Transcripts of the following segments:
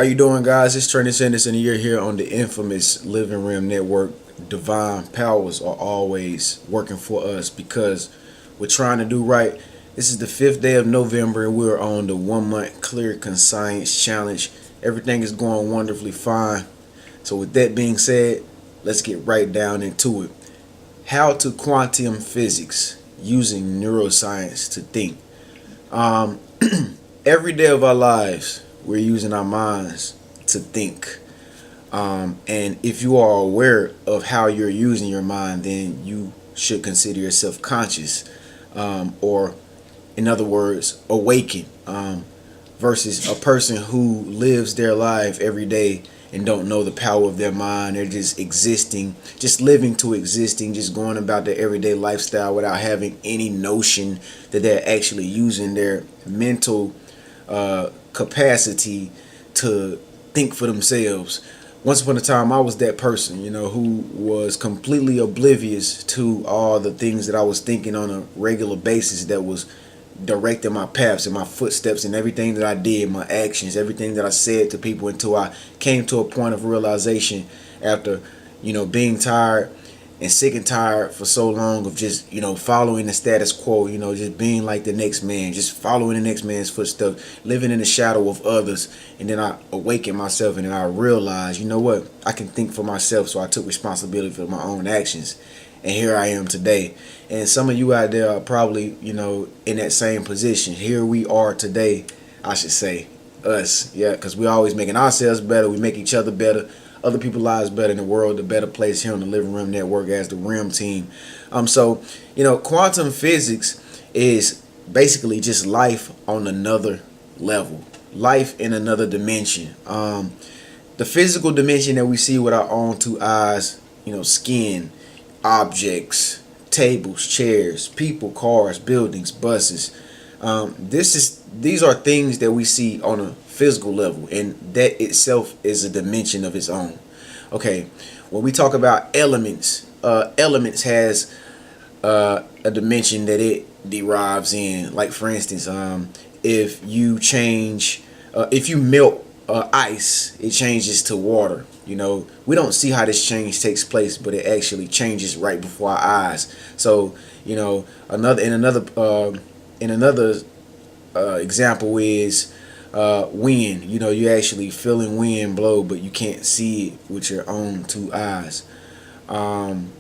How you doing, guys? It's Training Sanders, and you're here on the infamous Living Rim Network. Divine powers are always working for us because we're trying to do right. This is the 5th day of November, and we're on the 1 month Clear Conscience Challenge. Everything is going wonderfully fine. So with that being said, let's get right down into it. How to quantum physics using neuroscience to think. Every day of our lives, we're using our minds to think. And if you are aware of how you're using your mind, then you should consider yourself conscious, or in other words, awakened, versus a person who lives their life every day and don't know the power of their mind. They're just existing, just living to existing, just going about their everyday lifestyle without having any notion that they're actually using their mental capacity to think for themselves. Once upon a time, I was that person, who was completely oblivious to all the things that I was thinking on a regular basis that was directing my paths and my footsteps and everything that I did, my actions, everything that I said to people, until I came to a point of realization after, being tired and sick and tired for so long of just, following the status quo, just being like the next man, just following the next man's footsteps, living in the shadow of others. And then I awakened myself, and then I realized, you know what, I can think for myself. So I took responsibility for my own actions. And here I am today. And some of you out there are probably, in that same position. Here we are today, I should say, us. Yeah, because we're always making ourselves better. We make each other better. Other people's lives better in the world, the better place here on the Living Rim Network as the Rim team. So, quantum physics is basically just life on another level, life in another dimension. The physical dimension that we see with our own two eyes, skin, objects, tables, chairs, people, cars, buildings, buses. These are things that we see on a physical level, and that itself is a dimension of its own. Okay, when we talk about elements, elements has a dimension that it derives in. Like, for instance, if you melt ice, it changes to water. We don't see how this change takes place, but it actually changes right before our eyes. So, another example is wind. You're actually feeling wind blow, but you can't see it with your own two eyes. And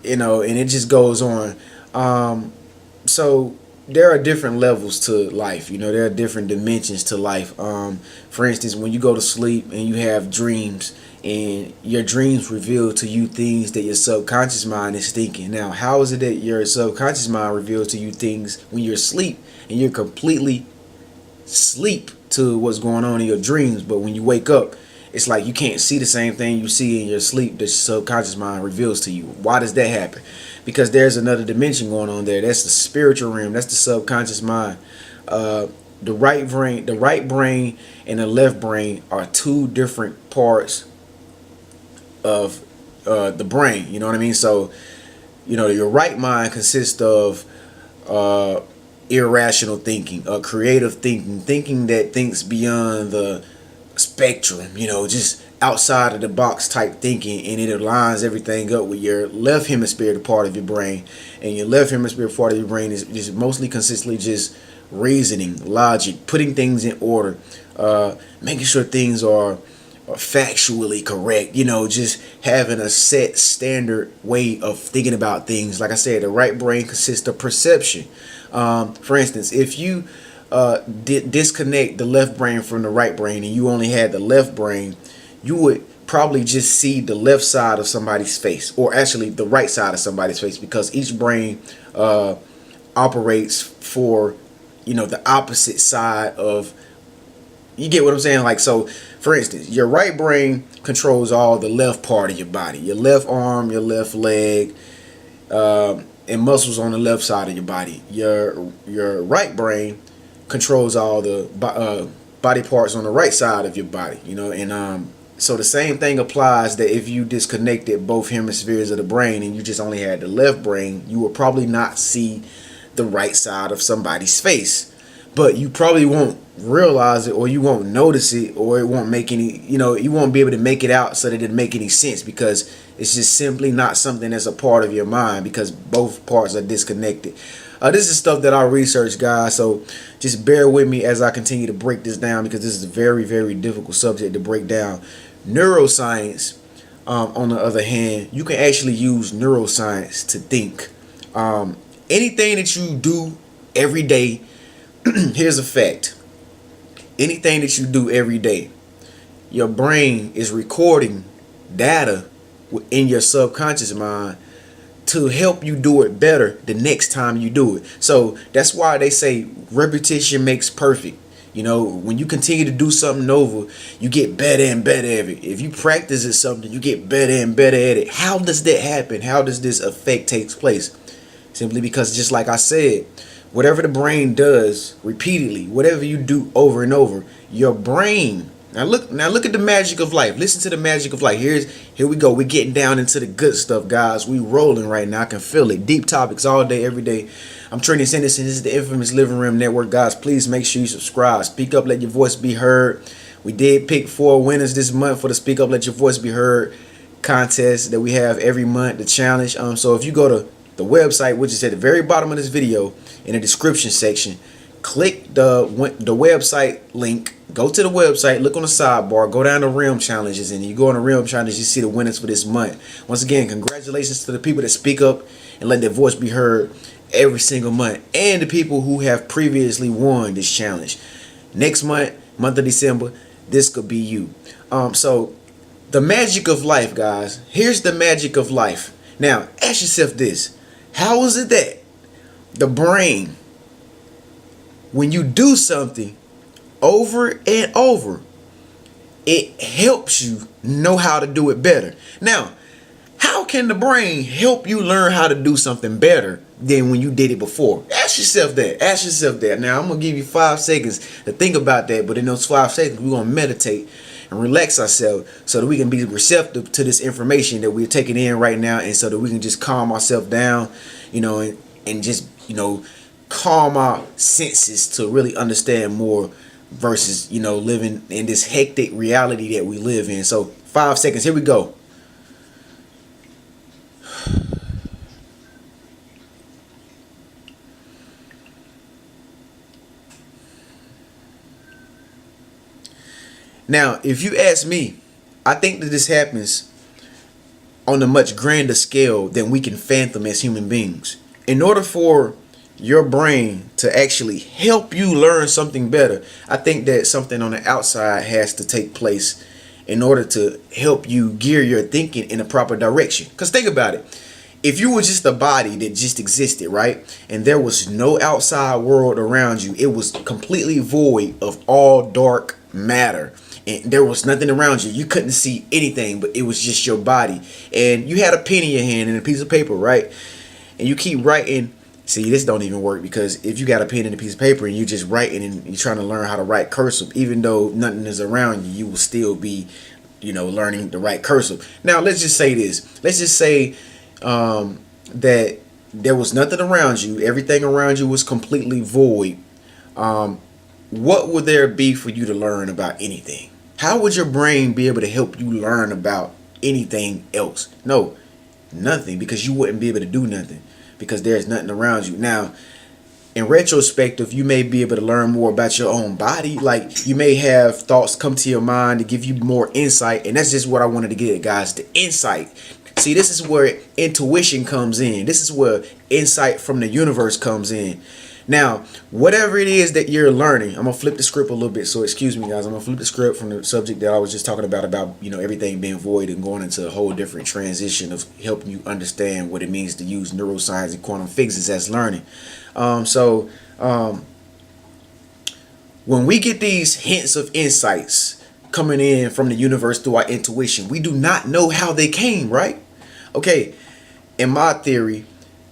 it just goes on. So there are different levels to life. There are different dimensions to life. For instance, when you go to sleep and you have dreams, and your dreams reveal to you things that your subconscious mind is thinking. Now, how is it that your subconscious mind reveals to you things when you're asleep and you're completely sleep to what's going on in your dreams, but when you wake up, it's like you can't see the same thing you see in your sleep that your subconscious mind reveals to you? Why does that happen? Because there's another dimension going on there. That's the spiritual realm. That's the subconscious mind. The right brain and the left brain are two different parts of the brain. You know what I mean? So, your right mind consists of irrational thinking, creative thinking that thinks beyond the spectrum, just outside of the box type thinking, and it aligns everything up with your left hemisphere, the part of your brain. And your left hemisphere part of your brain is just mostly consistently just reasoning, logic, putting things in order, making sure things are factually correct, just having a set standard way of thinking about things. Like I said, the right brain consists of perception. For instance, if you disconnect the left brain from the right brain and you only had the left brain, you would probably just see the left side of somebody's face, or actually the right side of somebody's face, because each brain operates for the opposite side of, you get what I'm saying? Like, so for instance, your right brain controls all the left part of your body, your left arm, your left leg, and muscles on the left side of your body. Your right brain controls all the body parts on the right side of your body. And so the same thing applies, that if you disconnected both hemispheres of the brain and you just only had the left brain, you would probably not see the right side of somebody's face. But you probably won't realize it, or you won't notice it, or it won't make any, you won't be able to make it out so that it make any sense, because it's just simply not something that's a part of your mind, because both parts are disconnected. This is stuff that I research, guys, so just bear with me as I continue to break this down, because this is a very, very difficult subject to break down. Neuroscience, on the other hand, you can actually use neuroscience to think. Anything that you do every day, here's a fact. Anything that you do every day, your brain is recording data in your subconscious mind to help you do it better the next time you do it. So that's why they say repetition makes perfect. When you continue to do something over, you get better and better at it. If you practice at something, you get better and better at it. How does that happen? How does this effect take place? Simply because, just like I said, whatever the brain does repeatedly, whatever you do over and over, your brain. Now look at the magic of life. Listen to the magic of life. Here we go. We're getting down into the good stuff, guys. We rolling right now. I can feel it. Deep topics all day, every day. I'm Trinity Sanderson. This is the infamous Living Room Network, guys. Please make sure you subscribe. Speak up, let your voice be heard. We did pick 4 winners this month for the Speak Up, Let Your Voice Be Heard contest that we have every month, the challenge. So if you go to the website, which is at the very bottom of this video in the description section, click the website link, go to the website, look on the sidebar, go down to Realm Challenges, and you go on the Realm Challenges, you see the winners for this month. Once again, congratulations to the people that speak up and let their voice be heard every single month, and the people who have previously won this challenge. Next month of December, this could be you. So the magic of life, guys. Here's the magic of life. Now, ask yourself this. How is it that the brain, when you do something over and over, it helps you know how to do it better? Now, how can the brain help you learn how to do something better than when you did it before? Ask yourself that. Ask yourself that. Now, I'm going to give you 5 seconds to think about that, but in those 5 seconds, we're going to meditate and relax ourselves so that we can be receptive to this information that we're taking in right now, and so that we can just calm ourselves down, and just, calm our senses to really understand more versus, living in this hectic reality that we live in. So 5 seconds. Here we go. Now, if you ask me, I think that this happens on a much grander scale than we can fathom as human beings. In order for your brain to actually help you learn something better, I think that something on the outside has to take place in order to help you gear your thinking in a proper direction. Because think about it. If you were just a body that just existed, right, and there was no outside world around you, it was completely void of all dark matter, and there was nothing around you, you couldn't see anything, but it was just your body, and you had a pen in your hand and a piece of paper, right, and you keep writing. See, this don't even work, because if you got a pen and a piece of paper and you just writing and you're trying to learn how to write cursive, even though nothing is around you, you will still be, learning to write cursive. Now, let's just say this. Let's just say that there was nothing around you. Everything around you was completely void. What would there be for you to learn about anything? How would your brain be able to help you learn about anything else? No, nothing, because you wouldn't be able to do nothing, because there's nothing around you. Now, in retrospective, you may be able to learn more about your own body. Like, you may have thoughts come to your mind to give you more insight, and that's just what I wanted to get, guys, the insight. See, this is where intuition comes in. This is where insight from the universe comes in. Now, whatever it is that you're learning, I'm going to flip the script a little bit. So excuse me, guys. I'm going to flip the script from the subject that I was just talking about, everything being void, and going into a whole different transition of helping you understand what it means to use neuroscience and quantum physics as learning. When we get these hints of insights coming in from the universe through our intuition, we do not know how they came, right? Okay, in my theory,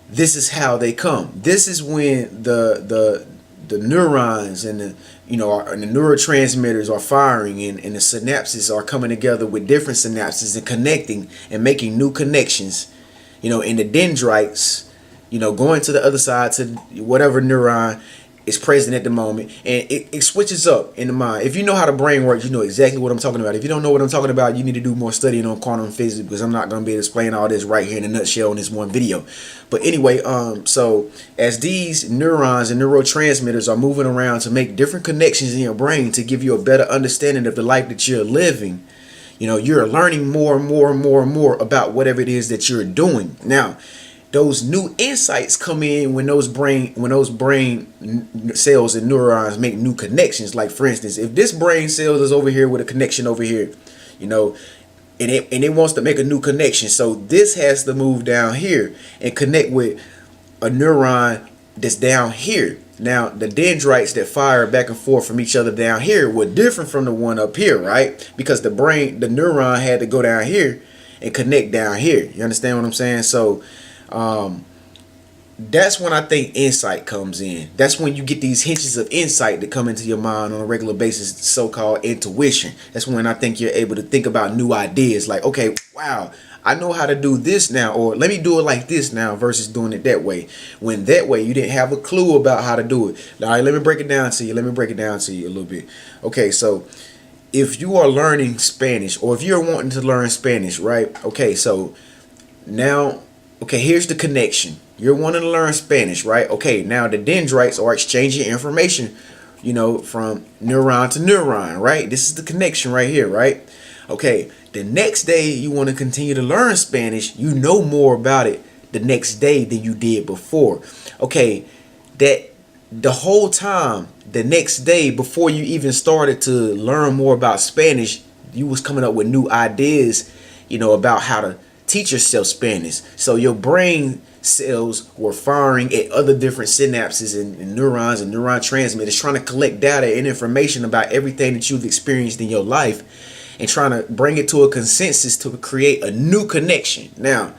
this is how they come. This is when the neurons and the and the neurotransmitters are firing, and the synapses are coming together with different synapses and connecting and making new connections. And the dendrites, going to the other side to whatever neuron, is present at the moment, and it switches up in the mind. If you know how the brain works, you know exactly what I'm talking about. If you don't know what I'm talking about, you need to do more studying on quantum physics, because I'm not going to be able to explain all this right here in a nutshell in this one video. But anyway, so as these neurons and neurotransmitters are moving around to make different connections in your brain to give you a better understanding of the life that you're living, you know, you're learning more and more and more and more about whatever it is that you're doing. Now, those new insights come in when those brain cells and neurons make new connections. Like, for instance, if this brain cell is over here with a connection over here, you know, and it wants to make a new connection, so this has to move down here and connect with a neuron that's down here. Now, the dendrites that fire back and forth from each other down here were different from the one up here, right? Because the neuron had to go down here and connect down here. You understand what I'm saying? So that's when I think insight comes in. That's when you get these hints of insight that come into your mind on a regular basis, so-called intuition. That's when I think you're able to think about new ideas, like, okay, wow, I know how to do this now, or let me do it like this now versus doing it that way. When that way you didn't have a clue about how to do it. All right, let me break it down to you. A little bit. Okay, so if you are learning Spanish, or if you're wanting to learn Spanish, right? Okay, so now, okay, here's the connection. You're wanting to learn Spanish, right? Okay, now the dendrites are exchanging information, you know, from neuron to neuron, right? This is the connection right here, right? Okay, the next day you want to continue to learn Spanish, you know more about it the next day than you did before. Okay, that the whole time, the next day before you even started to learn more about Spanish, you was coming up with new ideas, you know, about how to teach yourself Spanish. So your brain cells were firing at other different synapses and neurons and neuron transmitters, trying to collect data and information about everything that you've experienced in your life and trying to bring it to a consensus to create a new connection. Now,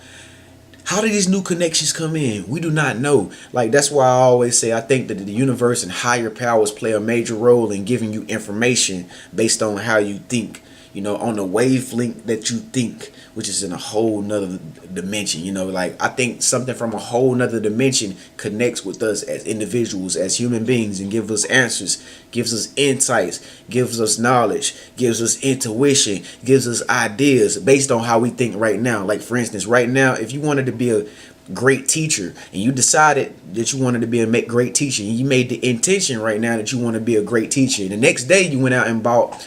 how do these new connections come in? We do not know. Like, that's why I always say I think that the universe and higher powers play a major role in giving you information based on how you think, you know, on the wavelength that you think, which is in a whole nother dimension. You know, like, I think something from a whole nother dimension connects with us as individuals, as human beings, and gives us answers, gives us insights, gives us knowledge, gives us intuition, gives us ideas based on how we think right now. Like, for instance, right now, if you wanted to be a great teacher and you decided that you wanted to be a great teacher, and you made the intention right now that you want to be a great teacher, the next day you went out and bought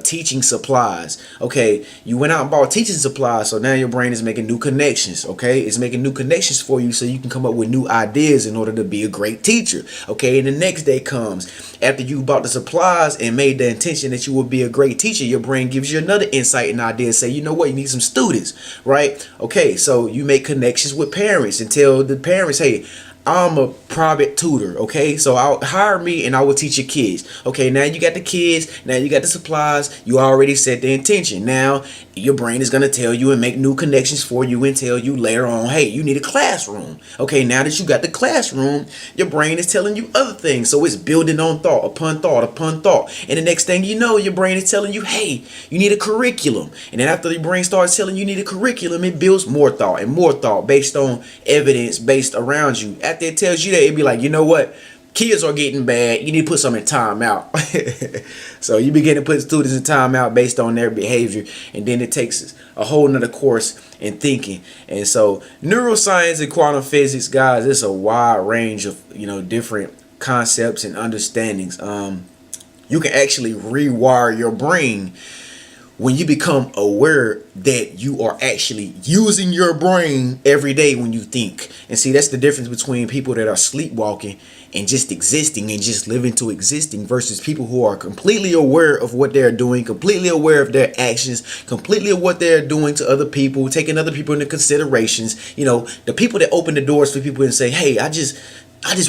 teaching supplies. Okay, you went out and bought teaching supplies, so now your brain is making new connections. Okay, it's making new connections for you so you can come up with new ideas in order to be a great teacher. Okay, and the next day comes after you bought the supplies and made the intention that you will be a great teacher. Your brain gives you another insight and idea, say, you know what, you need some students, right? Okay, so you make connections with parents and tell the parents, hey, I'm a private tutor, okay? So I'll hire me and I will teach your kids. Okay, now you got the kids, now you got the supplies, you already set the intention. Now your brain is going to tell you and make new connections for you and tell you later on, hey, you need a classroom. Okay, now that you got the classroom, your brain is telling you other things. So it's building on thought upon thought upon thought. And the next thing you know, your brain is telling you, hey, you need a curriculum. And then after your brain starts telling you need a curriculum, it builds more thought and more thought based on evidence based around you. After it tells you that, it'd be like, you know what? Kids are getting bad. You need to put some in timeout. So you begin to put students in timeout based on their behavior, and then it takes a whole nother course in thinking. And so neuroscience and quantum physics, guys, it's a wide range of, you know, different concepts and understandings. You can actually rewire your brain when you become aware that you are actually using your brain every day when you think. And see, that's the difference between people that are sleepwalking and just existing and just living to existing versus people who are completely aware of what they're doing, completely aware of their actions, completely of what they're doing to other people, taking other people into considerations. You know, the people that open the doors for people and say, hey, I just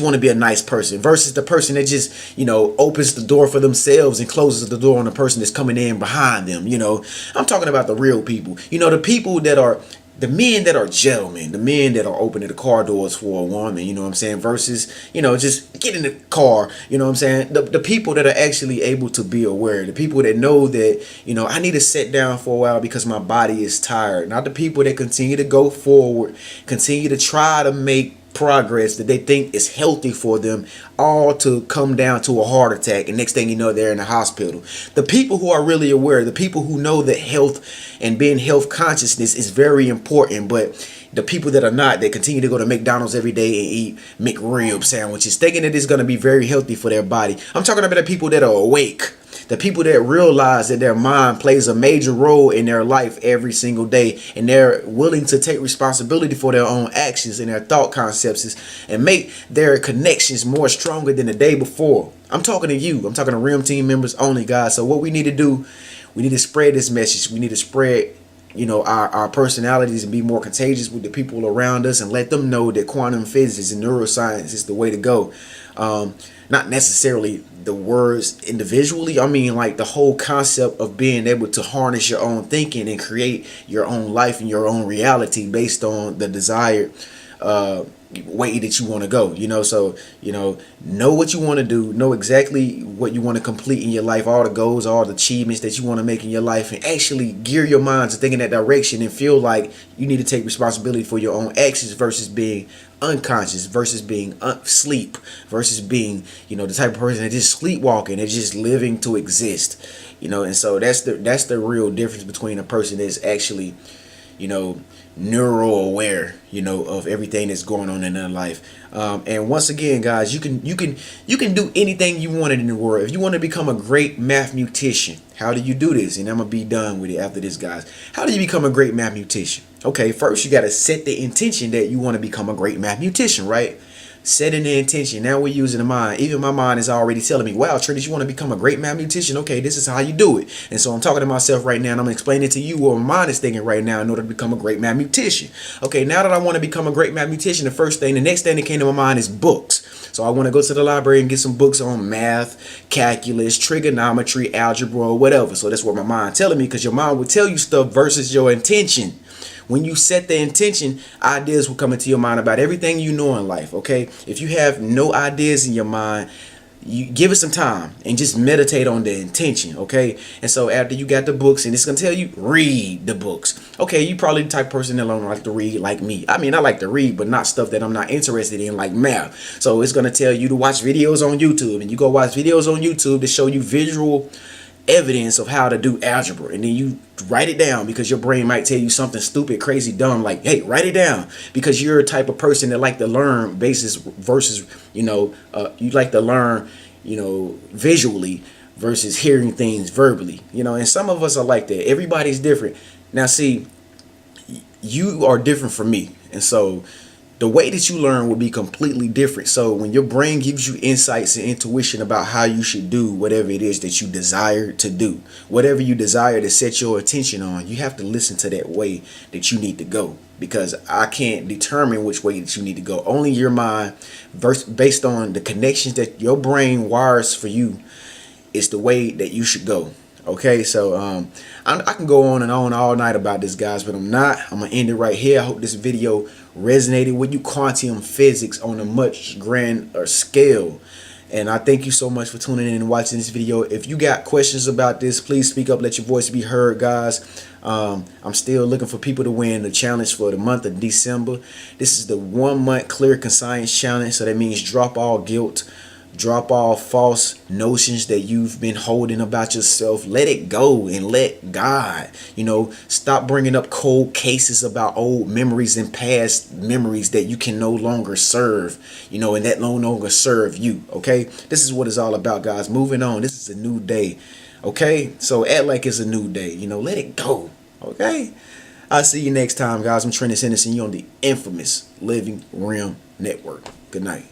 want to be a nice person, versus the person that just, you know, opens the door for themselves and closes the door on the person that's coming in behind them. You know, I'm talking about the real people, you know, the people that are the men that are gentlemen, the men that are opening the car doors for a woman, you know what I'm saying, versus, you know, just get in the car, you know what I'm saying, the people that are actually able to be aware, the people that know that, you know, I need to sit down for a while because my body is tired, not the people that continue to go forward, continue to try to make progress that they think is healthy for them, all to come down to a heart attack, and next thing you know, they're in the hospital. The people who are really aware, the people who know that health and being health consciousness is very important, but the people that are not, they continue to go to McDonald's every day and eat McRib sandwiches, thinking that it's going to be very healthy for their body. I'm talking about the people that are awake, the people that realize that their mind plays a major role in their life every single day, and they're willing to take responsibility for their own actions and their thought concepts and make their connections more stronger than the day before. I'm talking to you. I'm talking to RIM team members only, guys. So what we need to do, we need to spread this message. We need to spread, you know, our personalities and be more contagious with the people around us, and let them know that quantum physics and neuroscience is the way to go. Not necessarily the words individually. I mean, like the whole concept of being able to harness your own thinking and create your own life and your own reality based on the desired way that you want to go, you know. So, you know what you want to do, know exactly what you want to complete in your life, all the goals, all the achievements that you want to make in your life, and actually gear your mind to think in that direction and feel like you need to take responsibility for your own actions versus being unconscious, versus being asleep, versus being, you know, the type of person that just sleepwalking and just living to exist, you know. And so that's the real difference between a person that's actually, you know, neuro aware, you know, of everything that's going on in their life. And once again, guys, you can do anything you wanted in the world. If you want to become a great mathematician, how do you do this? And I'm gonna be done with it after this, guys. How do you become a great mathematician? Okay, first you got to set the intention that you want to become a great mathematician, right? Setting the intention. Now we're using the mind. Even my mind is already telling me, wow, Trinity, you want to become a great mathematician? Okay, this is how you do it. And so I'm talking to myself right now, and I'm explaining to you what my mind is thinking right now in order to become a great mathematician. Okay, now that I want to become a great mathematician, the next thing that came to my mind is books. So I want to go to the library and get some books on math, calculus, trigonometry, algebra, or whatever. So that's what my mind telling me, because your mind will tell you stuff versus your intention. When you set the intention, ideas will come into your mind about everything you know in life, okay? If you have no ideas in your mind, you give it some time and just meditate on the intention, okay? And so after you got the books, and it's going to tell you, read the books. Okay, you probably the type of person that don't like to read like me. I mean, I like to read, but not stuff that I'm not interested in, like math. So it's going to tell you to watch videos on YouTube, and you go watch videos on YouTube to show you visual evidence of how to do algebra, and then you write it down, because your brain might tell you something stupid, crazy, dumb, like, hey, write it down, because you're a type of person that like to learn basis versus, you know, you like to learn, you know, visually versus hearing things verbally, you know. And some of us are like that. Everybody's different. Now see, you are different from me, and so the way that you learn will be completely different. So when your brain gives you insights and intuition about how you should do whatever it is that you desire to do, whatever you desire to set your attention on, you have to listen to that way that you need to go, because I can't determine which way that you need to go. Only your mind, based on the connections that your brain wires for you, is the way that you should go. Okay, so I can go on and on all night about this, guys, but I'm not. I'm gonna end it right here. I hope this video resonated with you. Quantum physics on a much grander scale. And I thank you so much for tuning in and watching this video. If you got questions about this, please speak up. Let your voice be heard, guys. I'm still looking for people to win the challenge for the month of December. This is the 1 month clear conscience challenge. So that means drop all guilt. Drop all false notions that you've been holding about yourself. Let it go and let God, you know, stop bringing up cold cases about old memories and past memories that you can no longer serve, you know, and that no longer serve you. Okay, this is what it's all about, guys. Moving on. This is a new day. Okay, so act like it's a new day, you know, let it go. Okay, I'll see you next time, guys. I'm Trent Henderson. You on the infamous Living Realm Network. Good night.